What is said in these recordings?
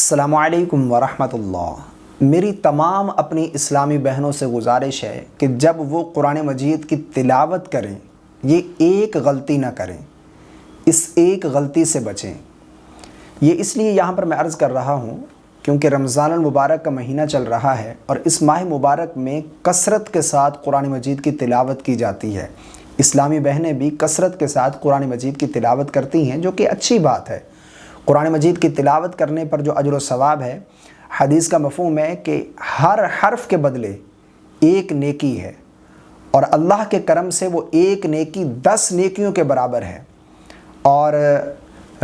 السلام علیکم ورحمۃ اللہ۔ میری تمام اپنی اسلامی بہنوں سے گزارش ہے کہ جب وہ قرآن مجید کی تلاوت کریں یہ ایک غلطی نہ کریں، اس ایک غلطی سے بچیں۔ یہ اس لیے یہاں پر میں عرض کر رہا ہوں کیونکہ رمضان المبارک کا مہینہ چل رہا ہے اور اس ماہ مبارک میں کثرت کے ساتھ قرآن مجید کی تلاوت کی جاتی ہے۔ اسلامی بہنیں بھی کثرت کے ساتھ قرآن مجید کی تلاوت کرتی ہیں، جو کہ اچھی بات ہے۔ قرآن مجید کی تلاوت کرنے پر جو اجر و ثواب ہے، حدیث کا مفہوم ہے کہ ہر حرف کے بدلے ایک نیکی ہے، اور اللہ کے کرم سے وہ ایک نیکی 10 نیکیوں کے برابر ہے، اور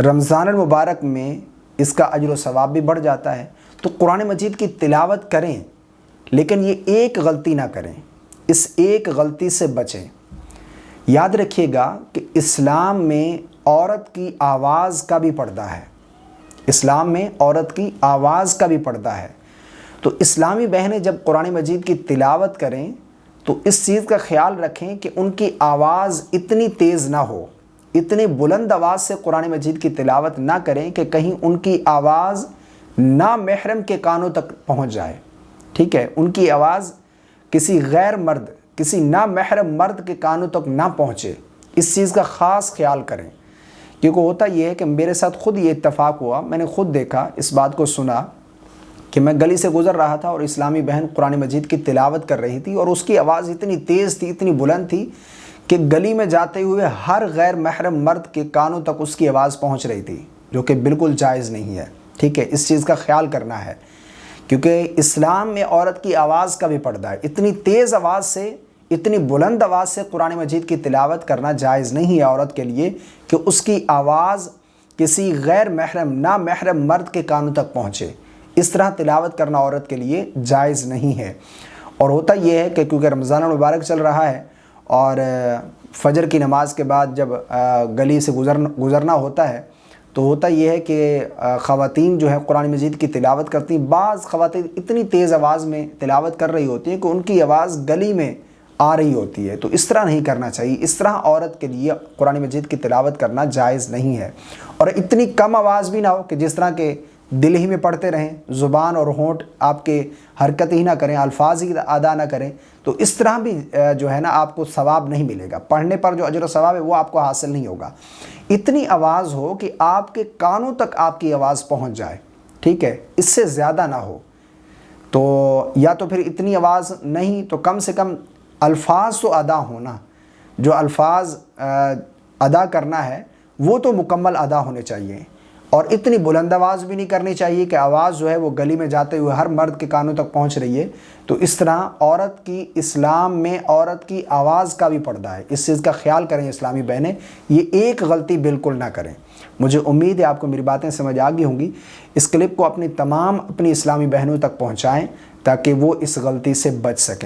رمضان المبارک میں اس کا اجر و ثواب بھی بڑھ جاتا ہے۔ تو قرآن مجید کی تلاوت کریں، لیکن یہ ایک غلطی نہ کریں، اس ایک غلطی سے بچیں۔ یاد رکھیے گا کہ اسلام میں عورت کی آواز کا بھی پردہ ہے، اسلام میں عورت کی آواز کا بھی پردہ ہے۔ تو اسلامی بہنیں جب قرآن مجید کی تلاوت کریں تو اس چیز کا خیال رکھیں کہ ان کی آواز اتنی تیز نہ ہو، اتنی بلند آواز سے قرآن مجید کی تلاوت نہ کریں کہ کہیں ان کی آواز نامحرم کے کانوں تک پہنچ جائے۔ ٹھیک ہے، ان کی آواز کسی غیر مرد، کسی نامحرم مرد کے کانوں تک نہ پہنچے، اس چیز کا خاص خیال کریں۔ کیونکہ ہوتا یہ ہے کہ میرے ساتھ خود یہ اتفاق ہوا، میں نے خود دیکھا، اس بات کو سنا کہ میں گلی سے گزر رہا تھا اور اسلامی بہن قرآن مجید کی تلاوت کر رہی تھی، اور اس کی آواز اتنی تیز تھی، اتنی بلند تھی کہ گلی میں جاتے ہوئے ہر غیر محرم مرد کے کانوں تک اس کی آواز پہنچ رہی تھی، جو کہ بالکل جائز نہیں ہے۔ ٹھیک ہے، اس چیز کا خیال کرنا ہے، کیونکہ اسلام میں عورت کی آواز کا بھی پردہ ہے۔ اتنی تیز آواز سے، اتنی بلند آواز سے قرآن مجید کی تلاوت کرنا جائز نہیں ہے عورت کے لیے کہ اس کی آواز کسی غیر محرم، نامحرم مرد کے کانوں تک پہنچے۔ اس طرح تلاوت کرنا عورت کے لیے جائز نہیں ہے۔ اور ہوتا یہ ہے کہ کیونکہ رمضان المبارک چل رہا ہے اور فجر کی نماز کے بعد جب گلی سے گزرنا ہوتا ہے تو ہوتا یہ ہے کہ خواتین جو ہے قرآن مجید کی تلاوت کرتی ہیں۔ بعض خواتین اتنی تیز آواز میں تلاوت کر رہی ہوتی ہیں کہ ان کی آواز گلی میں آ رہی ہوتی ہے، تو اس طرح نہیں کرنا چاہیے۔ اس طرح عورت کے لیے قرآن مجید کی تلاوت کرنا جائز نہیں ہے، اور اتنی کم آواز بھی نہ ہو کہ جس طرح کے دل ہی میں پڑھتے رہیں، زبان اور ہونٹ آپ کے حرکت ہی نہ کریں، الفاظ ہی ادا نہ کریں، تو اس طرح بھی جو ہے نا آپ کو ثواب نہیں ملے گا، پڑھنے پر جو اجر و ثواب ہے وہ آپ کو حاصل نہیں ہوگا۔ اتنی آواز ہو کہ آپ کے کانوں تک آپ کی آواز پہنچ جائے، ٹھیک ہے، اس سے زیادہ نہ ہو۔ تو یا تو پھر اتنی آواز نہیں تو کم سے کم الفاظ تو ادا ہونا، جو الفاظ ادا کرنا ہے وہ تو مکمل ادا ہونے چاہیے، اور اتنی بلند آواز بھی نہیں کرنی چاہیے کہ آواز جو ہے وہ گلی میں جاتے ہوئے ہر مرد کے کانوں تک پہنچ رہی ہے۔ تو اس طرح عورت کی، اسلام میں عورت کی آواز کا بھی پردہ ہے، اس چیز کا خیال کریں اسلامی بہنیں، یہ ایک غلطی بالکل نہ کریں۔ مجھے امید ہے آپ کو میری باتیں سمجھ آ گئی ہوں گی۔ اس کلپ کو اپنی اسلامی بہنوں تک پہنچائیں تاکہ وہ اس غلطی سے بچ سکیں۔